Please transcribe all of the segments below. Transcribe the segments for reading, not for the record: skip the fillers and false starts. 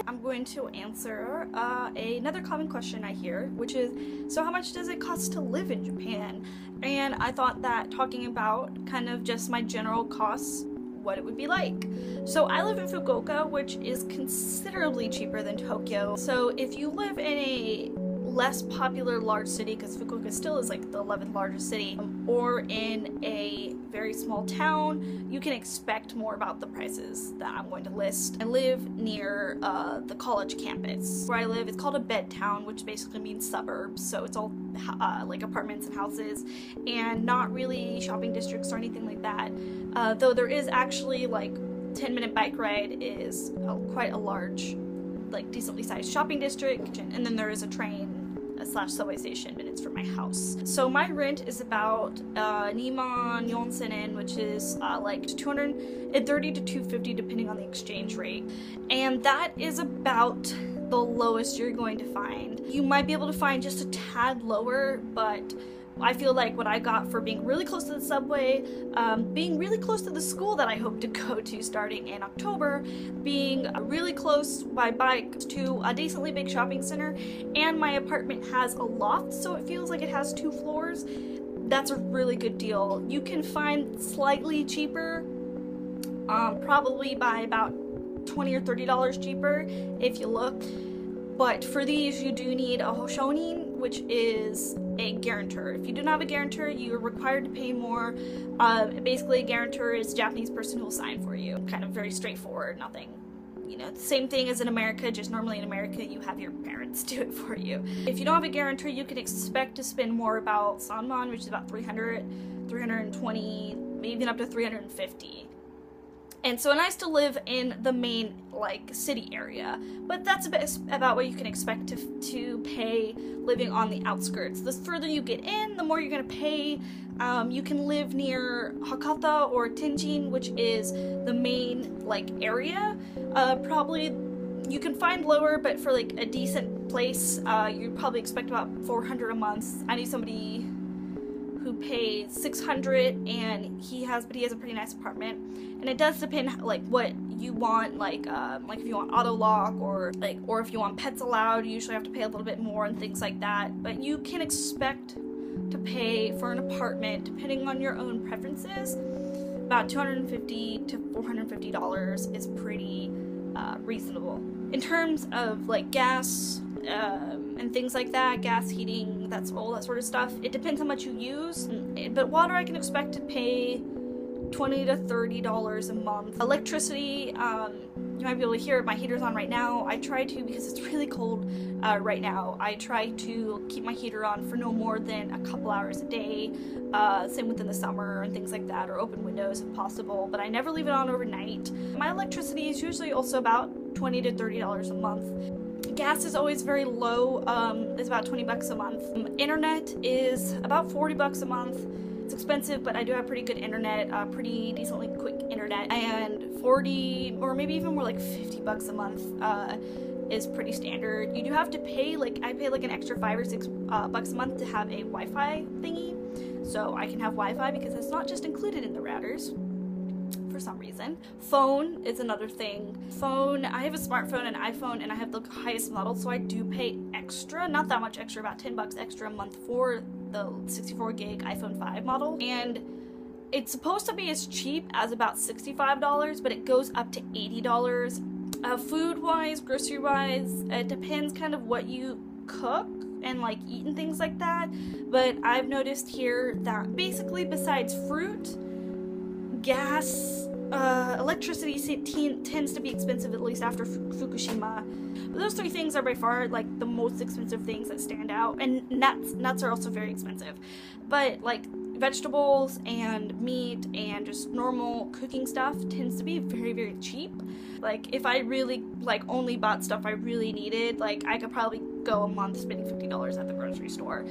I'm going to answer another common question I hear, which is, so how much does it cost to live in Japan? And I thought that talking about kind of just my general costs, what it would be like. So I live in Fukuoka, which is considerably cheaper than Tokyo. So if you live in a less popular large city, because Fukuoka still is like the 11th largest city, or in a very small town, you can expect more about the prices that I'm going to list. I live near the college campus. Where I live, it's called a bed town, which basically means suburbs, so it's all like apartments and houses, and not really shopping districts or anything like that. Though there is actually like 10-minute bike ride is quite a large, like decently sized shopping district, and then there is a train / subway station minutes from my house. So my rent is about 24000 yen, which is like 230 to 250 depending on the exchange rate, and that is about the lowest you're going to find. You might be able to find just a tad lower, but I feel like what I got for being really close to the subway, being really close to the school that I hope to go to starting in October, being really close by bike to a decently big shopping center, and my apartment has a loft, so it feels like it has 2 floors. That's a really good deal. You can find slightly cheaper, probably by about $20 or $30 cheaper if you look. But for these, you do need a hoshonin, which is a guarantor. If you do not have a guarantor, you are required to pay more. Basically, a guarantor is a Japanese person who will sign for you. Kind of very straightforward, nothing, you know, same thing as in America, just normally in America you have your parents do it for you. If you don't have a guarantor, you can expect to spend more, about sanman, which is about 300, 320, maybe even up to 350. And so nice to live in the main, like, city area, but that's a bit about what you can expect to pay living on the outskirts. The further you get in, the more you're going to pay. You can live near Hakata or Tenjin, which is the main, like, area. Probably you can find lower, but for, like, a decent place, you'd probably expect about 400 a month. I knew somebody who pays 600, and he has a pretty nice apartment. And it does depend like what you want, like if you want auto lock or if you want pets allowed, you usually have to pay a little bit more and things like that. But you can expect to pay for an apartment, depending on your own preferences, about $250 to $450 is pretty reasonable. In terms of like gas and things like that, gas, heating, that's all that sort of stuff, it depends how much you use. But water, I can expect to pay $20 to $30 a month. Electricity, you might be able to hear my heater's on right now. I try to, because it's really cold right now, I try to keep my heater on for no more than a couple hours a day. Same within the summer and things like that, or open windows if possible, but I never leave it on overnight. My electricity is usually also about $20 to $30 a month. Gas is always very low, it's about 20 bucks a month. Internet is about 40 bucks a month. It's expensive, but I do have pretty good internet, pretty decently quick internet, and 40 or maybe even more like 50 bucks a month is pretty standard. You do have to pay, like, I pay like an extra 5 or 6 bucks a month to have a Wi-Fi thingy, so I can have Wi-Fi because it's not just included in the routers for some reason. Phone is another thing. Phone, I have a smartphone, an iPhone, and I have the highest model, so I do pay extra, not that much extra, about 10 bucks extra a month for the 64 gig iPhone 5 model, and it's supposed to be as cheap as about $65, but it goes up to $80. Food-wise, grocery-wise, it depends kind of what you cook and like eat and things like that, but I've noticed here that basically besides fruit, gas, electricity tends to be expensive, at least after Fukushima. But those 3 things are by far like the most expensive things that stand out, and nuts are also very expensive. But like vegetables and meat and just normal cooking stuff tends to be very, very cheap. Like if I really like only bought stuff I really needed, like I could probably go a month spending $50 at the grocery store.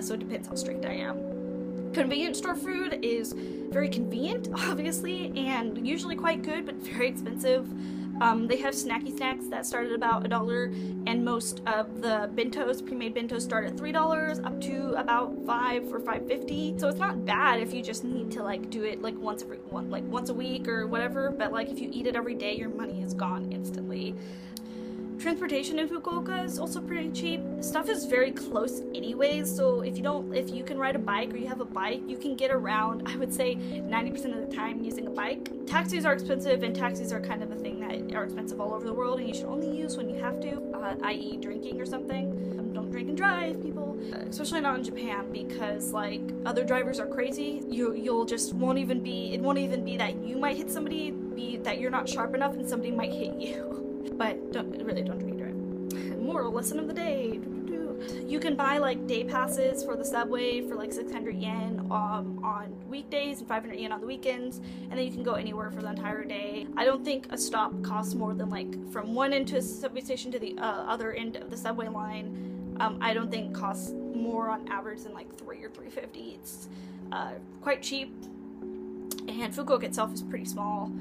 So it depends how strict I am. Convenience store food is very convenient, obviously, and usually quite good, but very expensive. They have snacky snacks that start at about $1, and most of the bentos, pre-made bentos, start at $3 up to about $5 or $5.50. So it's not bad if you just need to like do it like once a week or whatever. But like if you eat it every day, your money is gone instantly. Transportation in Fukuoka is also pretty cheap. Stuff is very close anyways, so if you can ride a bike or you have a bike, you can get around, I would say 90% of the time using a bike. Taxis are expensive, and taxis are kind of a thing that are expensive all over the world, and you should only use when you have to, i.e. drinking or something. Don't drink and drive, people. Especially not in Japan, because like other drivers are crazy. You'll just won't even be that you might hit somebody, be that you're not sharp enough and somebody might hit you. But don't drink and drive. Moral lesson of the day. You can buy like day passes for the subway for like 600 yen on weekdays and 500 yen on the weekends, and then you can go anywhere for the entire day. I don't think a stop costs more than like from one end to a subway station to the other end of the subway line. I don't think costs more on average than like $3 or $3.50. It's quite cheap, and Fukuoka itself is pretty small.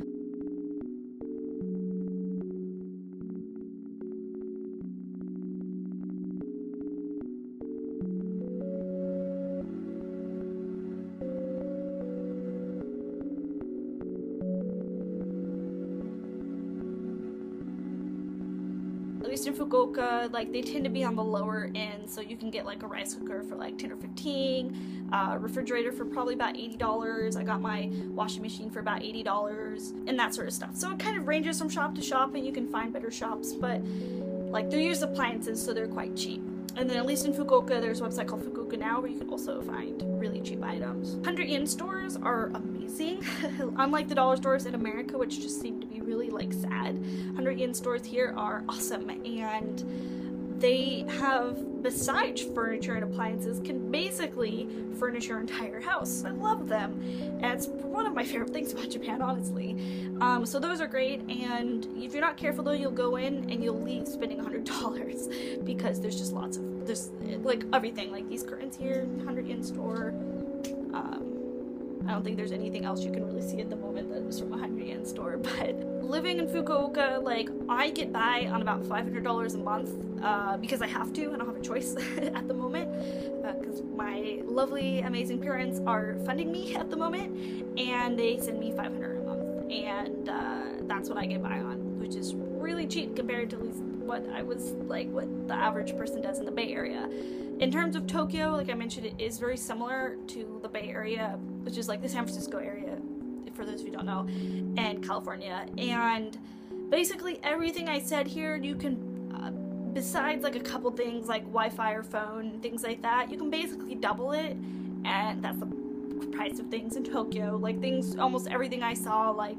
At least in Fukuoka, like they tend to be on the lower end, so you can get like a rice cooker for like 10 or 15, refrigerator for probably about $80. I got my washing machine for about $80 and that sort of stuff. So it kind of ranges from shop to shop, and you can find better shops, but like they're used appliances, so they're quite cheap. And then at least in Fukuoka, there's a website called Fukuoka Now where you can also find really cheap items. 100 yen stores are amazing. Unlike the dollar stores in America, which just seem to be really like sad, 100 yen stores here are awesome, and they have, besides furniture and appliances, can basically furnish your entire house. I love them, and it's one of my favorite things about Japan, honestly. So those are great, and if you're not careful though, you'll go in and you'll leave spending $100 because there's just there's like everything, like these curtains here, 100 yen store. I don't think there's anything else you can really see at the moment that is from a 100 yen store, but living in Fukuoka, like I get by on about $500 a month because I have to, I don't have a choice at the moment, because my lovely, amazing parents are funding me at the moment, and they send me $500 a month, and that's what I get by on, which is really cheap compared to at least what the average person does in the Bay Area. In terms of Tokyo, like I mentioned, it is very similar to the Bay Area, which is like the San Francisco area, for those of you who don't know, and California. And basically everything I said here, you can, besides like a couple things like Wi-Fi or phone, things like that, you can basically double it, and that's the price of things in Tokyo. Like things, almost everything I saw, like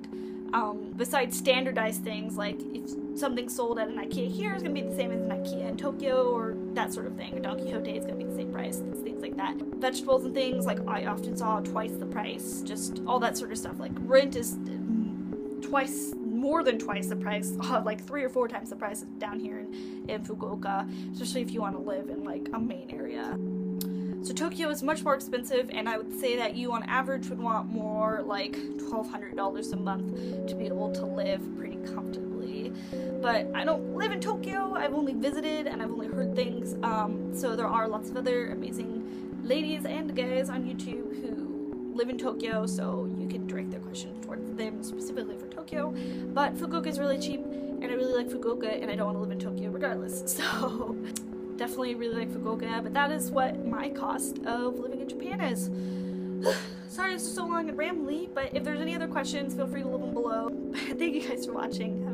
besides standardized things, like if something sold at an IKEA here is going to be the same as an IKEA in Tokyo, or that sort of thing. A Don Quixote is going to be the same price, things like that. Vegetables and things, like I often saw twice the price, just all that sort of stuff. Like rent is more than twice the price, like 3 or 4 times the price down here in Fukuoka, especially if you want to live in like a main area. So Tokyo is much more expensive, and I would say that you on average would want more like $1,200 a month to be able to live pretty comfortably. But I don't live in Tokyo, I've only visited and I've only heard things, so there are lots of other amazing ladies and guys on YouTube who live in Tokyo, so you can direct their questions towards them specifically for Tokyo. But Fukuoka is really cheap, and I really like Fukuoka, and I don't want to live in Tokyo regardless, so definitely really like Fukuoka. But that is what my cost of living in Japan is. Sorry this is so long and rambly, but if there's any other questions, feel free to leave them below. Thank you guys for watching.